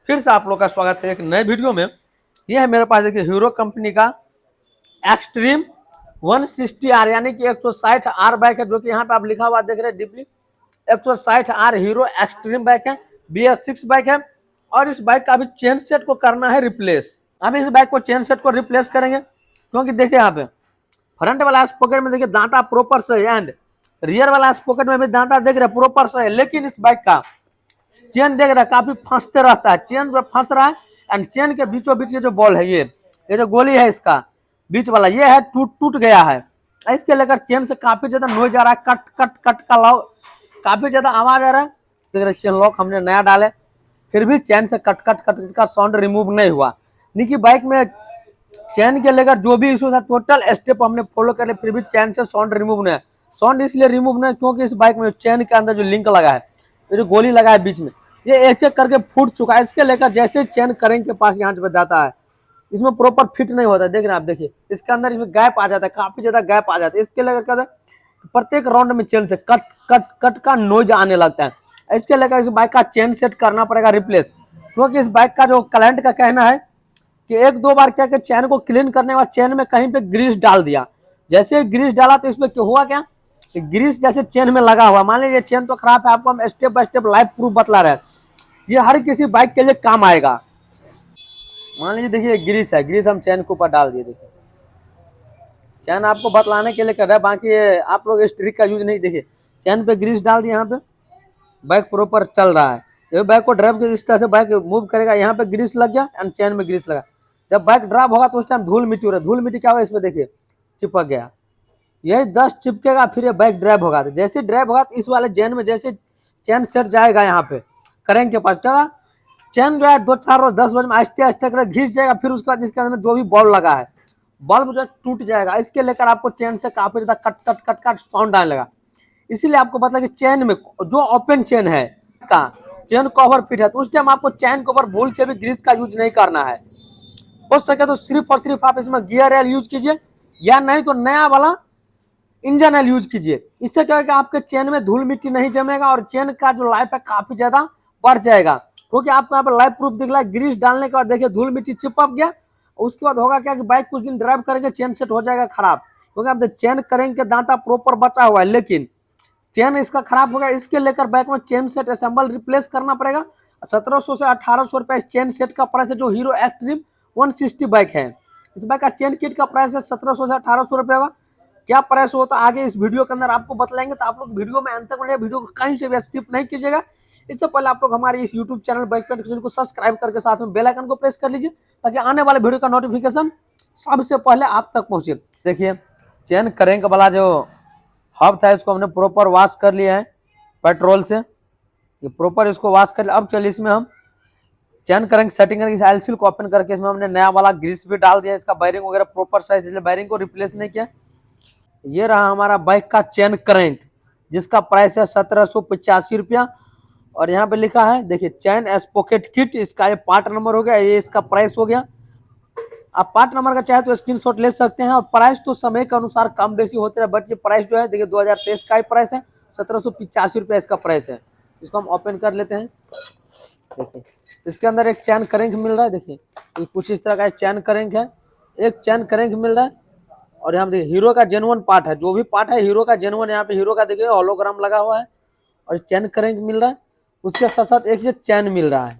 फिर से आप लोग का स्वागत है एक नए वीडियो में। यह है मेरे पास देखिए हीरो कंपनी का एक्सट्रीम 160R यानी कि 160R बाइक है, जो कि यहाँ पे आप लिखा हुआ देख रहे हैं deeply 160R hero extreme bike है, BS6 बाइक है। और इस बाइक का अभी चेन सेट को करना है रिप्लेस। अभी इस बाइक को चेन सेट को रिप्लेस करेंगे, क्योंकि देखिए यहाँ पे फ्रंट वाला स्पॉकेट में देखिए दांता प्रॉपर से एंड रियर वाला स्पॉकेट में भी दांता देख रहे प्रॉपर से है, लेकिन इस बाइक का चेन देख रहा है काफी फंसते रहता है, चेन पे फंस रहा है। एंड चेन के बीचों बीच ये जो बॉल है, ये जो गोली है इसका बीच वाला, ये है टूट गया है। इसके लेकर चेन से काफी ज्यादा नॉइज आ रहा है, कट कट कट का लॉक, काफी ज्यादा आवाज आ रहा है। देख रहे चेन लॉक हमने नया डाले, फिर भी चेन से कट कट कट का साउंड रिमूव नहीं हुआ। निकी बाइक में चेन के लेकर जो भी इशू था टोटल स्टेप हमने फॉलो कर लिया, फिर भी चेन से साउंड रिमूव नहीं है। साउंड इसलिए रिमूव नहीं क्योंकि इस बाइक में चेन के अंदर जो लिंक लगा है, ये जो गोली लगा है बीच में, ये एक एक करके फूट चुका है। इसके लेकर जैसे चेन करेंगे के पास यहाँ पे जाता है, इसमें प्रॉपर फिट नहीं होता। देख रहे हैं आप, देखिए इसके अंदर इसमें गैप आ जाता है, काफी ज्यादा गैप आ जाता है। इसके लेकर क्या प्रत्येक राउंड में चेन से कट कट कट का नॉइज आने लगता है। इसके लेकर इस बाइक का चेन सेट करना पड़ेगा रिप्लेस, क्योंकि इस बाइक का जो क्लाइंट का कहना है कि एक दो बार क्या चैन को क्लीन करने के बाद चैन में कहीं पे ग्रीस डाल दिया। जैसे ग्रीस डाला तो इसमें क्या हुआ, क्या ग्रीस जैसे चेन में लगा हुआ। मान लीजिए चेन तो खराब है, आपको हम step by step live proof बतला रहे हैं, ये हर किसी बाइक के लिए काम आएगा। मान लीजिए देखिए ग्रीस है, ग्रीस हम चैन के ऊपर डाल दिए, देखिए चैन आपको बतलाने के लिए कर रहा है, बाकी आप लोग इस ट्रिक का यूज नहीं। देखिए चैन पे ग्रीस डाल दिया, यहाँ पे बाइक प्रॉपर चल रहा है। ये बाइक को ड्राइव इस तरह से बाइक मूव करेगा, यहाँ पे ग्रीस लग गया एंड चैन में ग्रीस लगा। जब बाइक ड्राइव होगा तो उस टाइम धूल मिट्टी हो रहा है, धूल मिट्टी क्या होगा इसमें देखिए चिपक गया, यही 10 चिपकेगा, फिर ये बाइक ड्राइव होगा। तो जैसे ड्राइव होगा तो इस वाले चैन में जैसे चैन सेट जाएगा, यहाँ पे करेंगे के पास क्या चैन जो है 2-4 रोज 10 रोज में आहिस्ते आहिस्ते कर घिस जाएगा। फिर उसके बाद इसके अंदर जो भी बॉल लगा है, बल्ब जो टूट जाएगा। इसके लेकर आपको चैन से काफी ज्यादा cut cut cut cut sound आने लगा। इसीलिए आपको पता कि चैन में जो ओपन चेन है का चेन कवर फिट है, तो उस टाइम आपको चैन कवर भूल से भी ग्रीस का यूज नहीं करना है। हो सके तो सिर्फ और सिर्फ आप इसमें गियर ऑयल यूज कीजिए, या नहीं तो नया वाला इंजन ऑयल यूज कीजिए। इससे क्या होगा, आपके चेन में धूल मिट्टी नहीं जमेगा और चेन का जो लाइफ है काफी ज्यादा बढ़ जाएगा। क्योंकि आपको यहाँ पर लाइफ प्रूफ दिख रहा है, ग्रीस डालने के बाद देखिए धूल मिट्टी चिपक गया। उसके बाद होगा क्या कि बाइक कुछ दिन ड्राइव करेंगे चेन सेट हो जाएगा खराब, क्योंकि आप चेन करेंगे दांता प्रॉपर बचा हुआ है, लेकिन चेन इसका खराब हो गया। इसके लेकर बाइक में चेन सेट असेंबल रिप्लेस करना पड़ेगा। 1700 से 1800 रुपए इस चेन सेट का प्राइस है, जो हीरो एक्सट्रीम 160 बाइक है। इस बाइक का चेन किट का प्राइस है 1700 से 1800 रुपए होगा। क्या प्राइस होता है आगे इस वीडियो के अंदर आपको बतलाएंगे, तो आप लोग वीडियो में अंत तक बने, वीडियो को कहीं से भी स्किप नहीं कीजिएगा। इससे पहले आप लोग हमारे इस यूट्यूब चैनल बाइक पेंट को सब्सक्राइब करके साथ में बेल आइकन को प्रेस कर लीजिए, ताकि आने वाले वीडियो का नोटिफिकेशन सबसे पहले आप तक पहुंचे। देखिए चेन करेंगे वाला जो हब था, इसको हमने प्रॉपर वॉश कर लिया है पेट्रोल से, ये प्रॉपर इसको वॉश कर लिया। अब चलिए इसमें हम चेन करेंगे सेटिंग करके, इस एलसील को ओपन करके इसमें हमने नया वाला ग्रीस भी डाल दिया। इसका बैरिंग वगैरह प्रॉपर साइज, इसलिए बैरिंग को रिप्लेस नहीं किया। ये रहा हमारा बाइक का चेन करेंट, जिसका प्राइस है 1785 रुपया। और यहाँ पे लिखा है देखिए चैन स्पॉकेट किट, इसका ये पार्ट नंबर हो गया, ये इसका प्राइस हो गया। आप पार्ट नंबर का चाहे तो स्क्रीनशॉट ले सकते हैं। और प्राइस तो समय के अनुसार कम बेसी होते हैं, बट ये प्राइस जो है देखिए 2023 का ही प्राइस है, 1785 रुपया इसका प्राइस है। इसको हम ओपन कर लेते हैं। देखिए इसके अंदर एक चैन करेंट मिल रहा है, देखिए ये कुछ इस तरह का चैन करेंट है, एक चैन करेंट मिल रहा है। और यहाँ देखिए हीरो का जेन्युइन पार्ट है, जो भी पार्ट है हीरो का जेन्युइन, यहाँ पे हीरो का देखिए होलोग्राम लगा हुआ है और चैन करेंट मिल रहा है। उसके साथ साथ एक ये चैन मिल रहा है।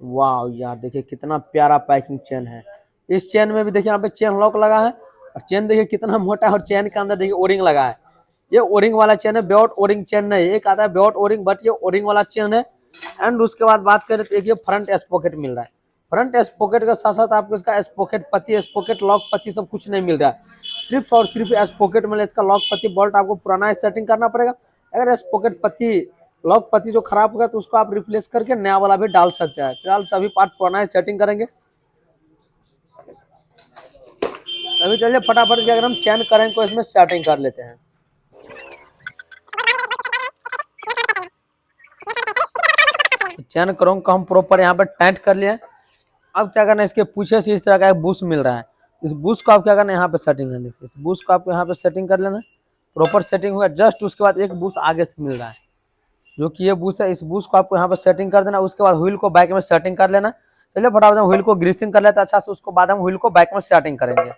वाह यार देखिए कितना प्यारा पैकिंग चेन है। इस चेन में भी देखिए यहाँ पे चेन लॉक लगा है, और चेन देखिए कितना मोटा है, और चेन के अंदर देखिए ओरिंग लगा है। ये ओरिंग वाला चेन है, बेआउट ओरिंग चेन नहीं, एक आता है बेआउट ओरिंग, बट ये ओरिंग वाला चेन है। एंड उसके बाद बात करें तो एक ये फ्रंट स्पॉकेट मिल रहा है। फ्रंट स्पॉकेट के साथ साथ आपको इसका स्पॉकेट पत्ती, स्पॉकेट लॉक पत्ती सब कुछ नहीं मिल रहा है, सिर्फ और सिर्फ स्पॉकेट में इसका लॉक पत्ती बोल्ट आपको पुराना सेटिंग करना पड़ेगा। अगर स्पॉकेट पत्ती लॉक पत्ती जो खराब हो गया तो उसको आप रिप्लेस करके नया वाला भी डाल सकते हैं। फिलहाल सभी पार्ट पुराना सेटिंग करेंगे। अभी चलिए फटाफट से अगर हम चैन करेंगे तो इसमें सेटिंग कर लेते हैं। चैन करों को हम प्रॉपर यहाँ पे टाइट कर लिए। अब क्या करना है, इसके पीछे से इस तरह का एक बूस्ट मिल रहा है, इस बूस्ट को आप क्या करना है यहाँ पे सेटिंग है। देखिए इस बूस्ट को आपको यहाँ पे सेटिंग कर लेना है, प्रॉपर सेटिंग हुआ। जस्ट उसके बाद एक बूस्ट आगे से मिल रहा है, जो कि ये बूस्ट है, इस बूस्ट को आपको यहाँ पर सेटिंग कर देना। उसके बाद व्हील को बैक में सेटिंग कर लेना। चलिए फटाफट व्हील को ग्रीसिंग कर लेते हैं अच्छा से, उसको बाद हम व्हील को बैक में सेटिंग करेंगे।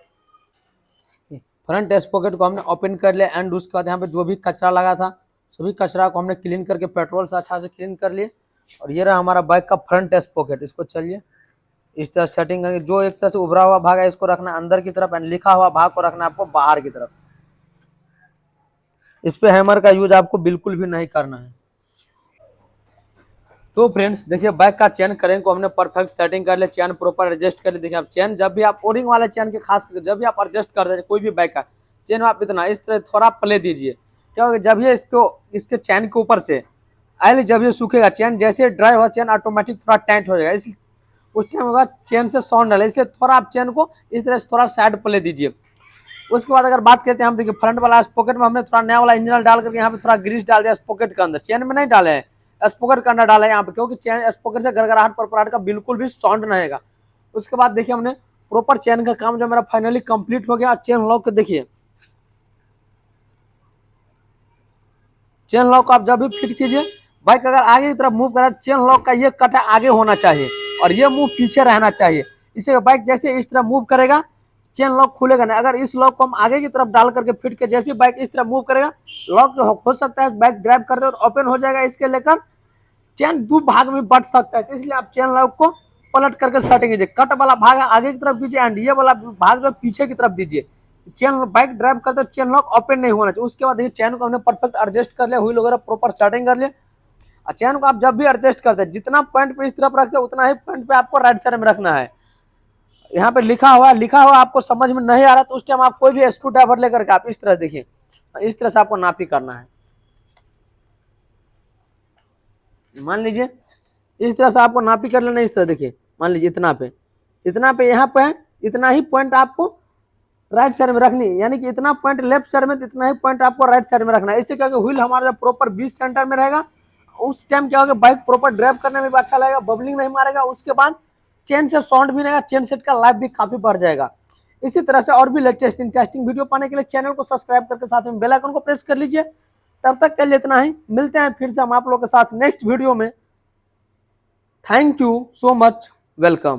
फ्रंट स्पॉकेट को हमने ओपन कर लिया एंड उसके बाद यहाँ पे जो भी कचरा लगा था सभी कचरा को हमने क्लीन करके पेट्रोल से अच्छा से क्लीन कर लिए। और ये रहा हमारा बाइक का फ्रंट स्पॉकेट। इसको चलिए इस तरह सेटिंग करके, जो एक तरह से उभरा हुआ भाग है इसको रखना अंदर की तरफ एंड लिखा हुआ भाग को रखना आपको बाहर की तरफ। इस पे हैमर का यूज आपको बिल्कुल भी नहीं करना है। तो फ्रेंड्स देखिए बाइक का चेन करेंगे को हमने परफेक्ट सेटिंग कर लिया, चेन प्रॉपर एडजस्ट कर लिया। देखिए आप चेन जब भी आप ओरिंग वाले चेन के खास करके जब भी आप एडजस्ट कर देते कोई भी बाइक का चेन आप इतना इस तरह थोड़ा प्ले दीजिए। क्या होगा जब ये इसको इसके चेन के ऊपर से आयल जब ये सूखेगा चेन जैसे ड्राई हुआ चेन ऑटोमेटिक थोड़ा टाइट हो जाएगा, इसलिए उस टाइम होगा चेन से साउंड डाले, इसलिए थोड़ा आप चेन को इस तरह से थोड़ा साइड प्ले दीजिए। उसके बाद अगर बात करते हैं हम देखिए फ्रंट वाला स्पॉकेट में हमने थोड़ा नया वाला इंजन डाल करके यहाँ पे थोड़ा ग्रीस डाल दिया स्पॉकेट के अंदर, चेन में नहीं डाले हैं स्पॉकेट के अंदर डाला है यहाँ पे, क्योंकि चेन स्पॉकेट से गड़गड़ाहट परपराहट का बिल्कुल भी साउंड नहीं आएगा। उसके बाद देखिए हमने प्रॉपर चेन का काम जो मेरा फाइनली कंप्लीट हो गया। चेन लॉक देखिए, चेन लॉक को आप जब भी फिट कीजिए बाइक अगर आगे की तरफ मूव करा चेन लॉक का ये कटा आगे होना चाहिए और ये मुंह पीछे रहना चाहिए। इसे बाइक जैसे इस तरह मूव करेगा चेन लॉक खुलेगा नहीं। अगर इस लॉक को हम आगे की तरफ डाल करके फिट के जैसे बाइक इस तरह मूव करेगा लॉक हो सकता है बाइक ड्राइव करते वक्त ओपन हो जाएगा, इसके लेकर चेन दो भाग में बट सकता है। तो इसलिए आप चेन लॉक को पलट करके सेटिंग कीजिए, कट वाला भाग आगे की तरफ दीजिए एंड ये वाला भाग जो पीछे की तरफ दीजिए। चेन बाइक ड्राइव करते चेन लॉक ओपन नहीं होना चाहिए। उसके बाद देखिए चेन को हमने परफेक्ट एडजस्ट कर लिया, व्हील वगैरह प्रॉपर सेटिंग कर लिया। चेन को आप जब भी एडजस्ट करते हैं जितना पॉइंट पे इस तरफ रखते हैं उतना ही पॉइंट पे आपको राइट साइड में रखना है। यहाँ पे लिखा हुआ आपको समझ में नहीं आ रहा तो उस टाइम आप कोई भी स्क्रू ड्राइवर लेकर के आप इस तरह देखिए, इस तरह से आपको नापी करना है। मान लीजिए इस तरह से आपको नापी कर लेना, इस तरह देखिए मान लीजिए इतना पे यहाँ पे है, इतना ही पॉइंट आपको राइट साइड में रखनी है, यानी कि इतना पॉइंट लेफ्ट साइड में इतना ही पॉइंट आपको राइट साइड में रखना है। इससे क्या होगा व्हील हमारा प्रॉपर 20 सेंटर में रहेगा, उस टाइम क्या होगा बाइक प्रॉपर ड्राइव करने में भी अच्छा लगेगा, बबलिंग नहीं मारेगा। उसके बाद चेन से साउंड भी रहेगा, चेन सेट का लाइफ भी काफी बढ़ जाएगा। इसी तरह से और भी लेटेस्ट इंटरेस्टिंग वीडियो पाने के लिए चैनल को सब्सक्राइब करके साथ में बेल आइकन को प्रेस कर लीजिए। तब तक के लिए इतना ही, मिलते हैं फिर से हम आप लोगों के साथ नेक्स्ट वीडियो में। Thank you so much, welcome.